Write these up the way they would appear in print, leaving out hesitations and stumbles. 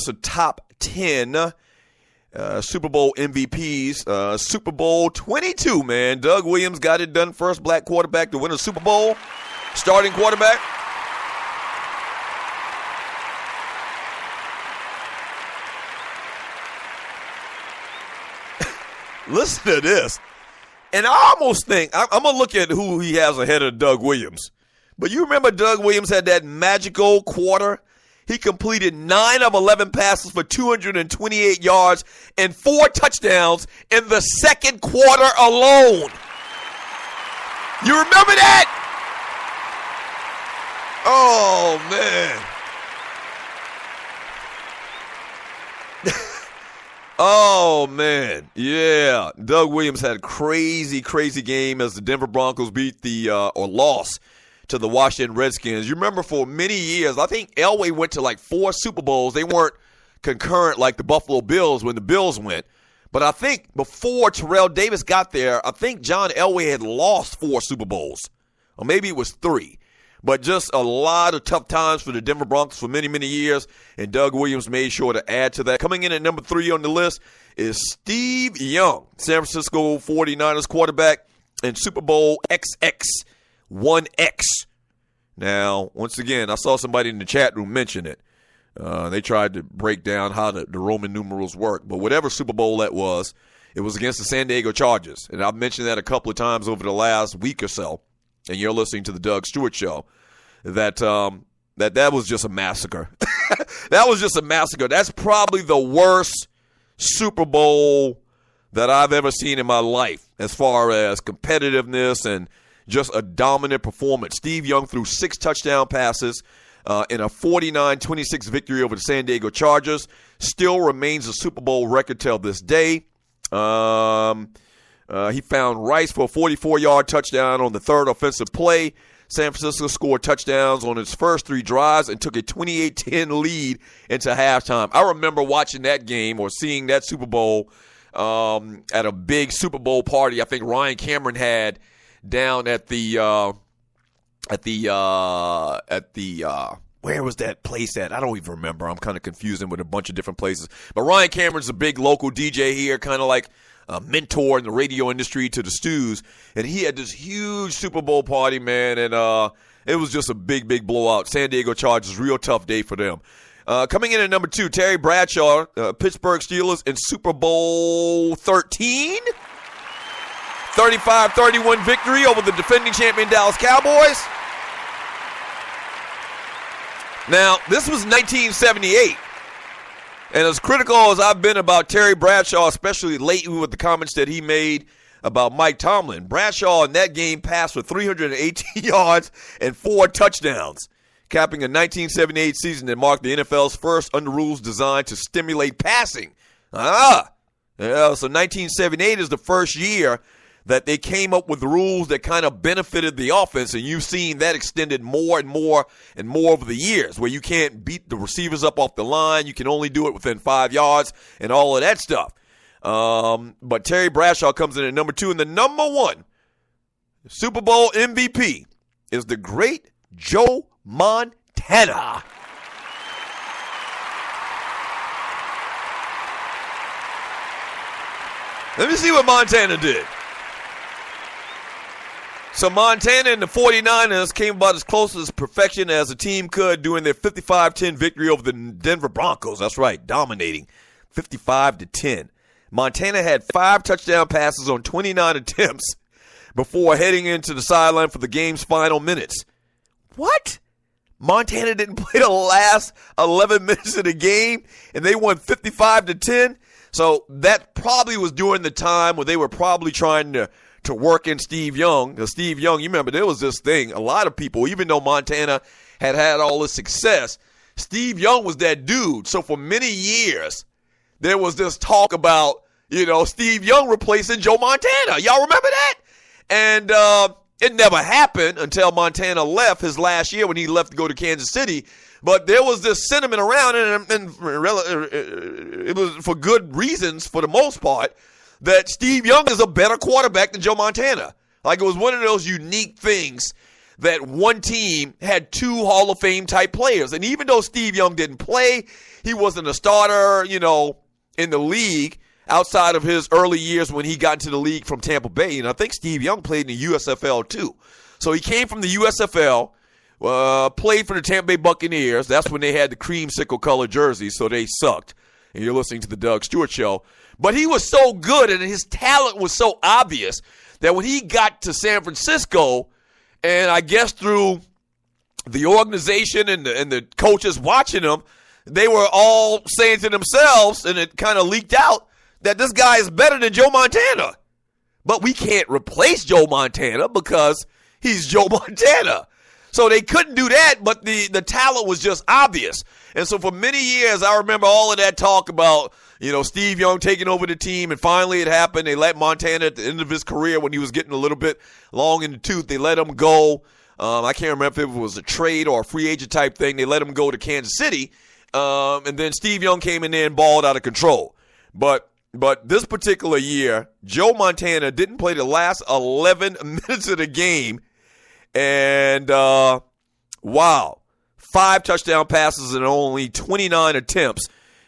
us a top 10 Super Bowl MVPs. Super Bowl 22, man. Doug Williams got it done. First black quarterback to win a Super Bowl. Starting quarterback. Listen to this. And I almost think, I'm going to look at who he has ahead of Doug Williams. But you remember Doug Williams had that magical quarter? He completed 9 of 11 passes for 228 yards and 4 touchdowns in the second quarter alone. You remember that? Oh, man. Oh, man. Yeah. Doug Williams had a crazy, crazy game as the Denver Broncos beat lost to the Washington Redskins. You remember for many years, I think Elway went to like 4 Super Bowls. They weren't concurrent like the Buffalo Bills when the Bills went. But I think before Terrell Davis got there, I think John Elway had lost 4 Super Bowls. Or maybe it was 3. But just a lot of tough times for the Denver Broncos for many, many years, and Doug Williams made sure to add to that. Coming in at number 3 on the list is Steve Young, San Francisco 49ers quarterback, and Super Bowl XX1X. Now, once again, I saw somebody in the chat room mention it. They tried to break down how the Roman numerals work. But whatever Super Bowl that was, it was against the San Diego Chargers. And I've mentioned that a couple of times over the last week or so. And you're listening to the Doug Stewart Show, that was just a massacre. That was just a massacre. That's probably the worst Super Bowl that I've ever seen in my life as far as competitiveness and just a dominant performance. Steve Young threw 6 touchdown passes in a 49-26 victory over the San Diego Chargers. Still remains a Super Bowl record till this day. He found Rice for a 44-yard touchdown on the 3rd offensive play. San Francisco scored touchdowns on its first 3 drives and took a 28-10 lead into halftime. I remember watching that game or seeing that Super Bowl at a big Super Bowl party I think Ryan Cameron had down at the where was that place at? I don't even remember. I'm kind of confusing with a bunch of different places. But Ryan Cameron's a big local DJ here, kind of like a mentor in the radio industry to the Stews, and he had this huge Super Bowl party, man, and it was just a big, big blowout. San Diego Chargers, real tough day for them. Coming in at number 2, Terry Bradshaw, Pittsburgh Steelers in Super Bowl 13. 35-31 victory over the defending champion Dallas Cowboys. Now, this was 1978. And as critical as I've been about Terry Bradshaw, especially lately with the comments that he made about Mike Tomlin, Bradshaw in that game passed for 318 yards and 4 touchdowns, capping a 1978 season that marked the NFL's first under rules designed to stimulate passing. So 1978 is the first year that they came up with rules that kind of benefited the offense, and you've seen that extended more and more and more over the years, where you can't beat the receivers up off the line, you can only do it within 5 yards, and all of that stuff. But Terry Bradshaw comes in at number 2, and the number 1 Super Bowl MVP is the great Joe Montana. Let me see what Montana did. So Montana and the 49ers came about as close as perfection as a team could during their 55-10 victory over the Denver Broncos. That's right, dominating 55-10. Montana had 5 touchdown passes on 29 attempts before heading into the sideline for the game's final minutes. What? Montana didn't play the last 11 minutes of the game, and they won 55-10? So that probably was during the time where they were probably trying to work in Steve Young. Now, Steve Young, you remember, there was this thing, a lot of people, even though Montana had all this success, Steve Young was that dude. So for many years, there was this talk about, Steve Young replacing Joe Montana. Y'all remember that? And it never happened until Montana left his last year when he left to go to Kansas City. But there was this sentiment around, and it was for good reasons for the most part, that Steve Young is a better quarterback than Joe Montana. Like, it was one of those unique things that one team had two Hall of Fame type players. And even though Steve Young didn't play, he wasn't a starter, in the league outside of his early years when he got into the league from Tampa Bay. And I think Steve Young played in the USFL too. So he came from the USFL, played for the Tampa Bay Buccaneers. That's when they had the creamsicle color jerseys, so they sucked. And you're listening to the Doug Stewart Show. But he was so good and his talent was so obvious that when he got to San Francisco, and I guess through the organization and the coaches watching him, they were all saying to themselves, and it kind of leaked out, that this guy is better than Joe Montana. But we can't replace Joe Montana because he's Joe Montana. So they couldn't do that, but the talent was just obvious. And so for many years, I remember all of that talk about, Steve Young taking over the team, and finally it happened. They let Montana at the end of his career when he was getting a little bit long in the tooth. They let him go. I can't remember if it was a trade or a free agent type thing. They let him go to Kansas City, and then Steve Young came in there and balled out of control. But this particular year, Joe Montana didn't play the last 11 minutes of the game. And, wow, 5 touchdown passes and only 29 attempts.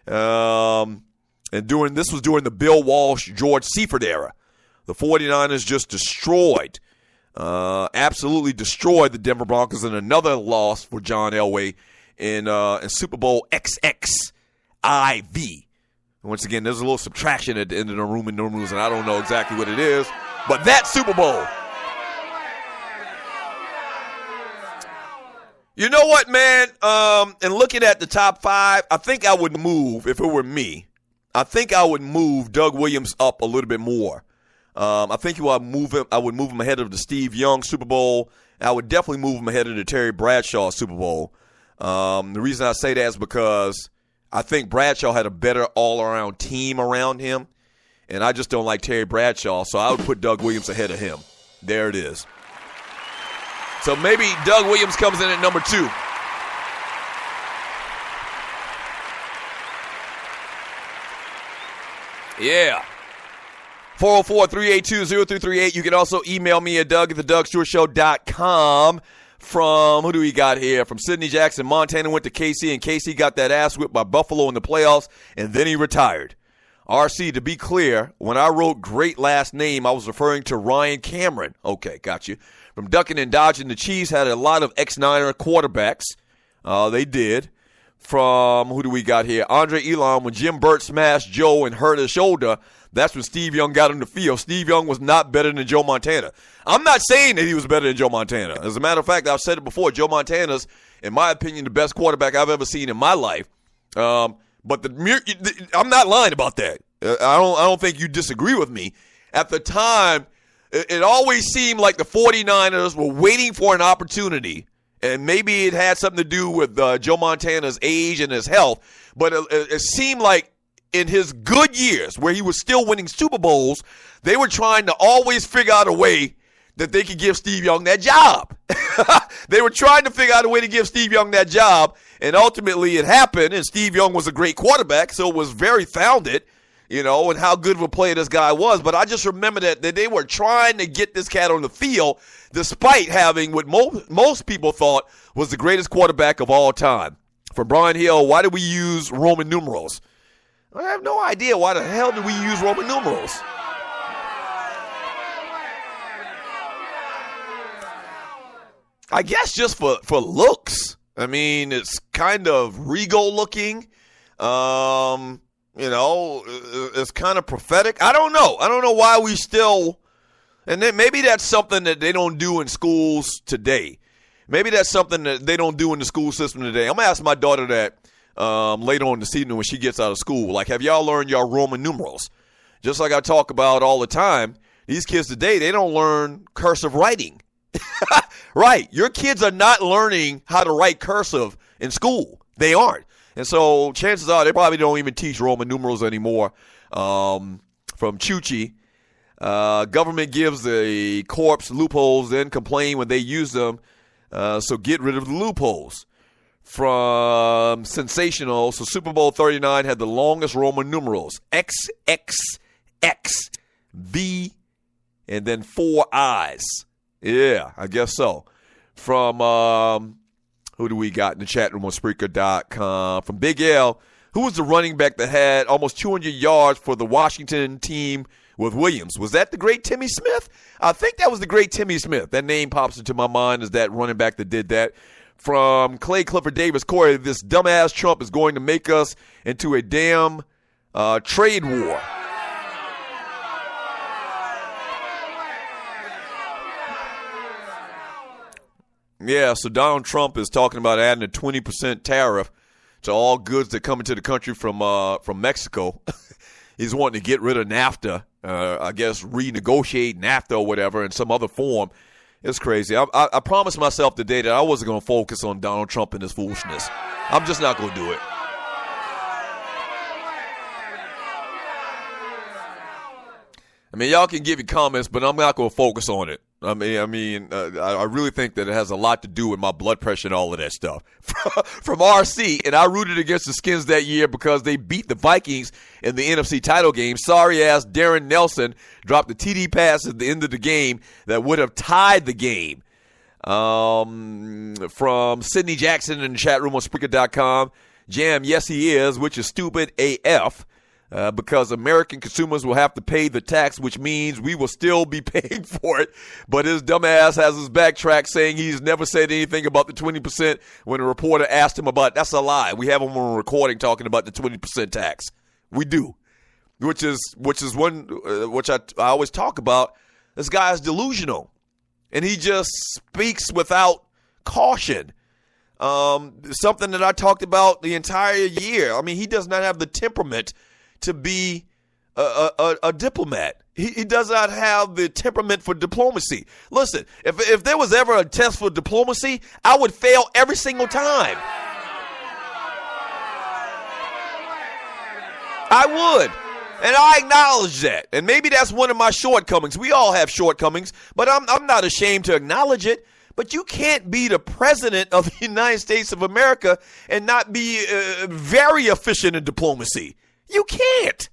And this was during the Bill Walsh, George Seifert era. The 49ers just absolutely destroyed the Denver Broncos in another loss for John Elway in Super Bowl XXIV. Once again, there's a little subtraction at the end of the Roman numerals, and I don't know exactly what it is. But that Super Bowl. You know what, man? And looking at the top 5, I think I would move, if it were me, I think I would move Doug Williams up a little bit more. I think I would move him ahead of the Steve Young Super Bowl. I would definitely move him ahead of the Terry Bradshaw Super Bowl. The reason I say that is because I think Bradshaw had a better all-around team around him, and I just don't like Terry Bradshaw, so I would put Doug Williams ahead of him. There it is. So maybe Doug Williams comes in at number 2. Yeah. 404-382-0338. You can also email me at doug@thedugstewartshow.com. From, who do we got here? From Sidney Jackson, Montana went to KC, and KC got that ass whipped by Buffalo in the playoffs, and then he retired. RC, to be clear, when I wrote great last name, I was referring to Ryan Cameron. Okay, got you. From ducking and dodging, the Chiefs had a lot of ex-Niner quarterbacks. They did. From, who do we got here? Andre Elam, when Jim Burt smashed Joe and hurt his shoulder, that's when Steve Young got on the field. Steve Young was not better than Joe Montana. I'm not saying that he was better than Joe Montana. As a matter of fact, I've said it before, Joe Montana's, in my opinion, the best quarterback I've ever seen in my life. But I'm not lying about that. I don't think you disagree with me. At the time, it always seemed like the 49ers were waiting for an opportunity, and maybe it had something to do with Joe Montana's age and his health, but it seemed like in his good years where he was still winning Super Bowls, they were trying to always figure out a way that they could give Steve Young that job. They were trying to figure out a way to give Steve Young that job, and ultimately it happened, and Steve Young was a great quarterback, so it was very founded, and how good of a player this guy was. But I just remember that they were trying to get this cat on the field despite having what most people thought was the greatest quarterback of all time. From Brian Hill, why did we use Roman numerals? I have no idea. Why the hell did we use Roman numerals? I guess just for looks. I mean, it's kind of regal looking. It's kind of prophetic. I don't know. I don't know why we still, and then maybe that's something that they don't do in schools today. Maybe that's something that they don't do in the school system today. I'm going to ask my daughter that later on this evening when she gets out of school. Like, have y'all learned y'all Roman numerals? Just like I talk about all the time, these kids today, they don't learn cursive writing. Right. Your kids are not learning how to write cursive in school. They aren't. And so chances are they probably don't even teach Roman numerals anymore. From Chuchi, government gives the corpse loopholes, then complain when they use them. So get rid of the loopholes. From Sensational, so Super Bowl 39 had the longest Roman numerals. XXX, V, and then 4 I's. Yeah, I guess so. from who do we got in the chat room on Spreaker.com? From Big L, who was the running back that had almost 200 yards for the Washington team with Williams? Was that the great Timmy Smith? I think that was the great Timmy Smith. That name pops into my mind as that running back that did that. From Clay Clifford Davis, Corey, this dumbass Trump is going to make us into a damn trade war. Yeah, so Donald Trump is talking about adding a 20% tariff to all goods that come into the country from Mexico. He's wanting to get rid of NAFTA, I guess renegotiate NAFTA or whatever in some other form. It's crazy. I promised myself today that I wasn't going to focus on Donald Trump and his foolishness. I'm just not going to do it. I mean, y'all can give your comments, but I'm not going to focus on it. I really think that it has a lot to do with my blood pressure and all of that stuff. From RC, and I rooted against the Skins that year because they beat the Vikings in the NFC title game. Sorry-ass Darren Nelson dropped the TD pass at the end of the game that would have tied the game. From Sidney Jackson in the chat room on Spreaker.com, Jam, yes he is, which is stupid AF. Because American consumers will have to pay the tax, which means we will still be paying for it. But his dumbass has his backtrack saying he's never said anything about the 20% when a reporter asked him about it. That's a lie. We have him on recording talking about the 20% tax. We do. Which is one which I always talk about. This guy is delusional. And he just speaks without caution. Something that I talked about the entire year. I mean, he does not have the temperament to be a diplomat. He does not have the temperament for diplomacy. Listen, if there was ever a test for diplomacy, I would fail every single time. I would. And I acknowledge that. And maybe that's one of my shortcomings. We all have shortcomings, but I'm not ashamed to acknowledge it. But you can't be the president of the United States of America and not be very efficient in diplomacy. You can't.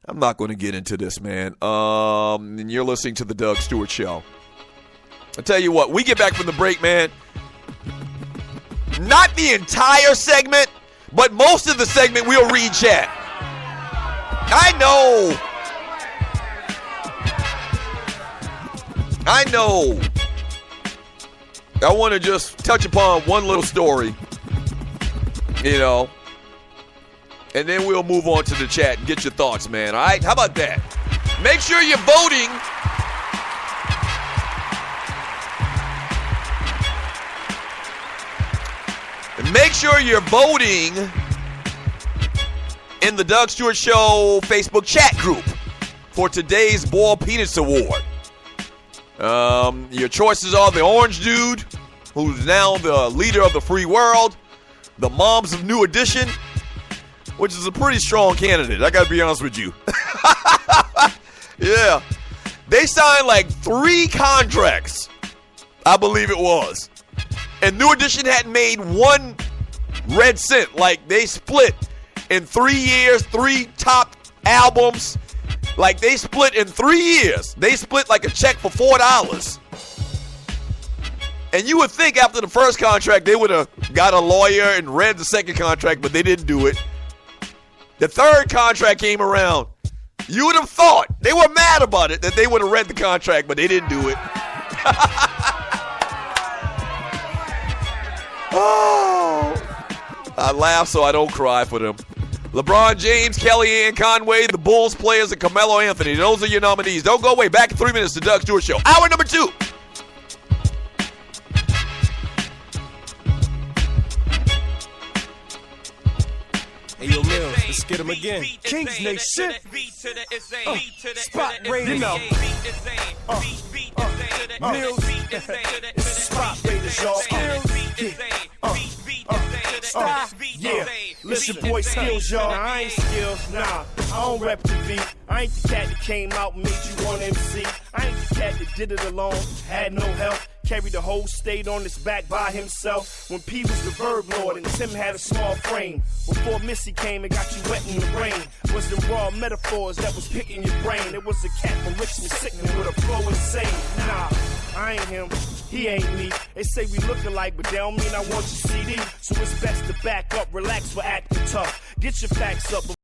I'm not going to get into this, man. And you're listening to the Doug Stewart Show. I'll tell you what, we get back from the break, man. Not the entire segment, but most of the segment we'll read chat. I know. I want to just touch upon one little story, and then we'll move on to the chat and get your thoughts, man. All right? How about that? Make sure you're voting. Make sure you're voting in the Doug Stewart Show Facebook chat group for today's Boiled Peanuts Award. Your choices are the Orange Dude, who's now the leader of the free world, the Moms of New Edition, which is a pretty strong candidate. I got to be honest with you. Yeah. They signed like 3 contracts, I believe it was. And New Edition hadn't made 1 red cent. Like, they split in 3 years, 3 top albums. Like, they split in 3 years. They split like a check for $4. And you would think after the first contract, they would have got a lawyer and read the second contract, but they didn't do it. The third contract came around. You would have thought they were mad about it, that they would have read the contract, but they didn't do it. Oh, I laugh so I don't cry for them. LeBron James, Kellyanne Conway, the Bulls players, and Carmelo Anthony. Those are your nominees. Don't go away. Back in 3 minutes to Doug Stewart Show. Hour number 2. Hey, yo, Mills, let's get him again. Kings Nation. Spot Raiders. Mills. Spot Raiders, y'all. Yeah, listen, boy, skills, y'all. Nah, I ain't skills, nah. I don't rep the beat. I ain't the cat that came out and made you on MC. I ain't the cat that did it alone, had no help. Carried the whole state on his back by himself. When P was the verb lord and Tim had a small frame. Before Missy came and got you wet in the rain. Was them raw metaphors that was picking your brain. It was a cat from Richmond sickening with a flow insane. Nah, I ain't him. he ain't me. They say we look alike, but they don't mean I want your CD. So it's best to back up, relax, we're acting tough. Get your facts up.